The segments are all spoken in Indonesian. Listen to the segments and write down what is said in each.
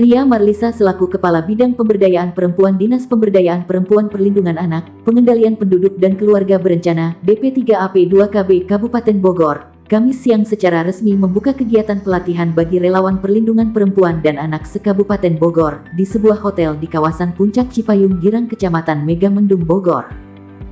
Ria Marlisa selaku Kepala Bidang Pemberdayaan Perempuan Dinas Pemberdayaan Perempuan Perlindungan Anak, Pengendalian Penduduk dan Keluarga Berencana, DP3AP2KB Kabupaten Bogor, Kamis siang secara resmi membuka kegiatan pelatihan bagi relawan perlindungan perempuan dan anak se-Kabupaten Bogor, di sebuah hotel di kawasan Puncak Cipayung Girang Kecamatan Megamendung Bogor.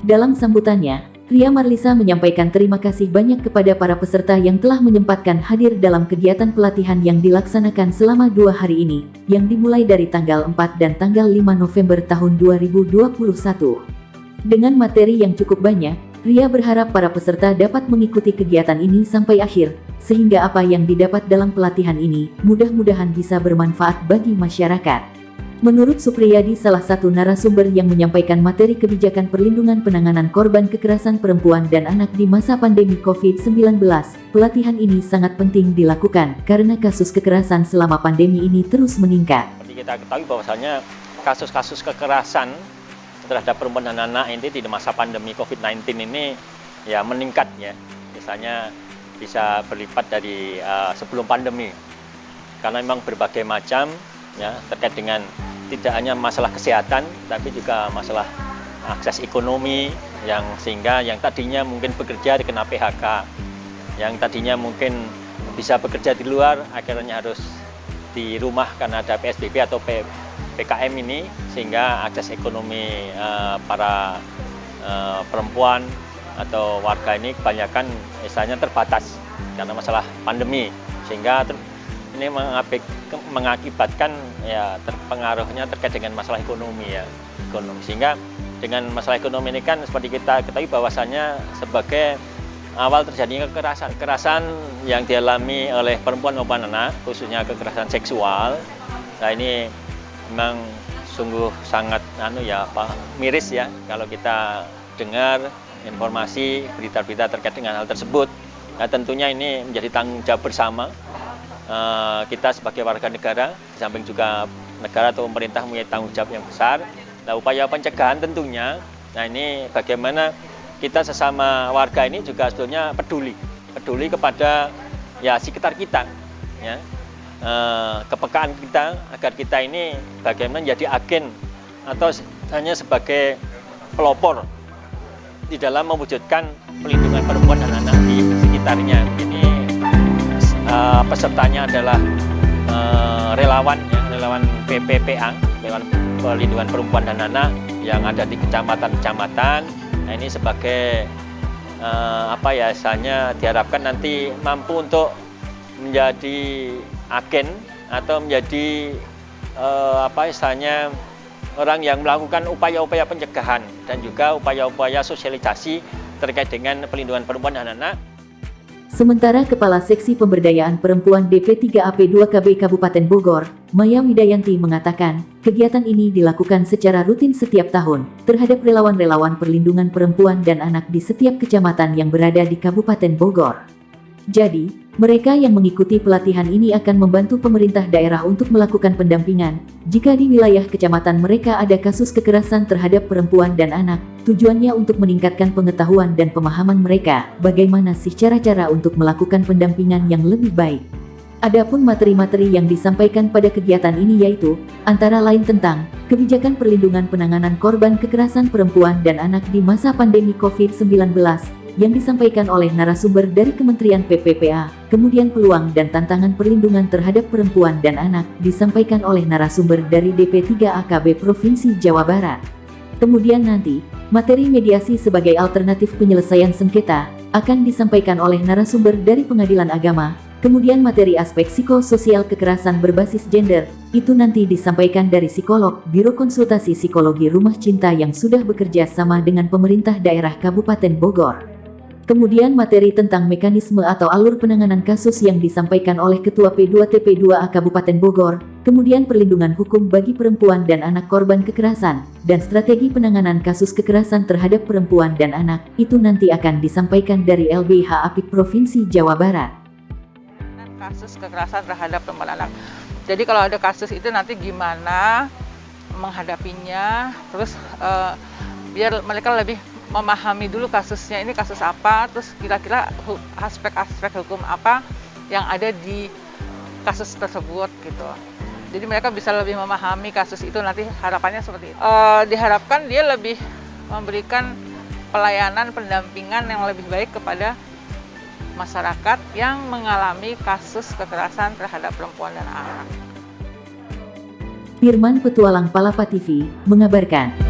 Dalam sambutannya, Ria Marlisa menyampaikan terima kasih banyak kepada para peserta yang telah menyempatkan hadir dalam kegiatan pelatihan yang dilaksanakan selama 2 hari ini, yang dimulai dari tanggal 4 dan tanggal 5 November tahun 2021. Dengan materi yang cukup banyak, Ria berharap para peserta dapat mengikuti kegiatan ini sampai akhir, sehingga apa yang didapat dalam pelatihan ini, mudah-mudahan bisa bermanfaat bagi masyarakat. Menurut Supriyadi, salah satu narasumber yang menyampaikan materi kebijakan perlindungan penanganan korban kekerasan perempuan dan anak di masa pandemi COVID-19, pelatihan ini sangat penting dilakukan karena kasus kekerasan selama pandemi ini terus meningkat. Seperti kita ketahui bahwasanya kasus-kasus kekerasan terhadap perempuan dan anak ini di masa pandemi COVID-19 ini ya meningkat ya. Misalnya bisa berlipat dari sebelum pandemi. Karena memang berbagai macam ya terkait dengan tidak hanya masalah kesehatan tapi juga masalah akses ekonomi yang sehingga yang tadinya mungkin bekerja dikena PHK, yang tadinya mungkin bisa bekerja di luar akhirnya harus di rumah karena ada PSBB atau PKM ini, sehingga akses ekonomi para perempuan atau warga ini kebanyakan misalnya terbatas karena masalah pandemi, sehingga ini mengakibatkan ya terpengaruhnya terkait dengan masalah ekonomi ya, sehingga dengan masalah ekonomi ini kan seperti kita ketahui bahwasannya sebagai awal terjadinya kekerasan yang dialami oleh perempuan maupun anak, khususnya kekerasan seksual. Nah ini memang sungguh sangat miris ya kalau kita dengar informasi berita-berita terkait dengan hal tersebut. Nah tentunya ini menjadi tanggung jawab bersama kita sebagai warga negara, di samping juga negara atau pemerintah punya tanggung jawab yang besar. Nah, upaya pencegahan tentunya, nah ini bagaimana kita sesama warga ini juga sebetulnya peduli kepada ya sekitar kita, ya kepekaan kita agar kita ini bagaimana menjadi agen atau hanya sebagai pelopor di dalam mewujudkan pelindungan perempuan dan anak di sekitarnya. Ini pesertanya adalah relawan PPPA, relawan perlindungan perempuan dan anak yang ada di kecamatan-kecamatan. Nah ini sebagai misalnya diharapkan nanti mampu untuk menjadi agen atau menjadi orang yang melakukan upaya-upaya pencegahan dan juga upaya-upaya sosialisasi terkait dengan pelindungan perempuan dan anak. Sementara Kepala Seksi Pemberdayaan Perempuan DP3AP2KB Kabupaten Bogor, Maya Widayanti mengatakan, kegiatan ini dilakukan secara rutin setiap tahun terhadap relawan-relawan perlindungan perempuan dan anak di setiap kecamatan yang berada di Kabupaten Bogor. Jadi, mereka yang mengikuti pelatihan ini akan membantu pemerintah daerah untuk melakukan pendampingan jika di wilayah kecamatan mereka ada kasus kekerasan terhadap perempuan dan anak. Tujuannya untuk meningkatkan pengetahuan dan pemahaman mereka bagaimana sih cara-cara untuk melakukan pendampingan yang lebih baik. Adapun materi-materi yang disampaikan pada kegiatan ini yaitu antara lain tentang kebijakan perlindungan penanganan korban kekerasan perempuan dan anak di masa pandemi COVID-19 yang disampaikan oleh narasumber dari Kementerian PPPA, kemudian peluang dan tantangan perlindungan terhadap perempuan dan anak disampaikan oleh narasumber dari DP3AKB Provinsi Jawa Barat. Kemudian nanti, materi mediasi sebagai alternatif penyelesaian sengketa akan disampaikan oleh narasumber dari Pengadilan Agama. Kemudian materi aspek psikososial kekerasan berbasis gender, itu nanti disampaikan dari psikolog, Biro Konsultasi Psikologi Rumah Cinta yang sudah bekerja sama dengan pemerintah daerah Kabupaten Bogor. Kemudian materi tentang mekanisme atau alur penanganan kasus yang disampaikan oleh Ketua P2TP2A Kabupaten Bogor, kemudian perlindungan hukum bagi perempuan dan anak korban kekerasan, dan strategi penanganan kasus kekerasan terhadap perempuan dan anak, itu nanti akan disampaikan dari LBH Apik Provinsi Jawa Barat. Kasus kekerasan terhadap perempuan anak. Jadi kalau ada kasus itu nanti gimana menghadapinya, terus biar mereka lebih memahami dulu kasusnya ini kasus apa, terus kira-kira aspek-aspek hukum apa yang ada di kasus tersebut gitu. Jadi mereka bisa lebih memahami kasus itu, nanti harapannya seperti itu. Diharapkan dia lebih memberikan pelayanan pendampingan yang lebih baik kepada masyarakat yang mengalami kasus kekerasan terhadap perempuan dan anak. Firman Petualang Palapa TV mengabarkan.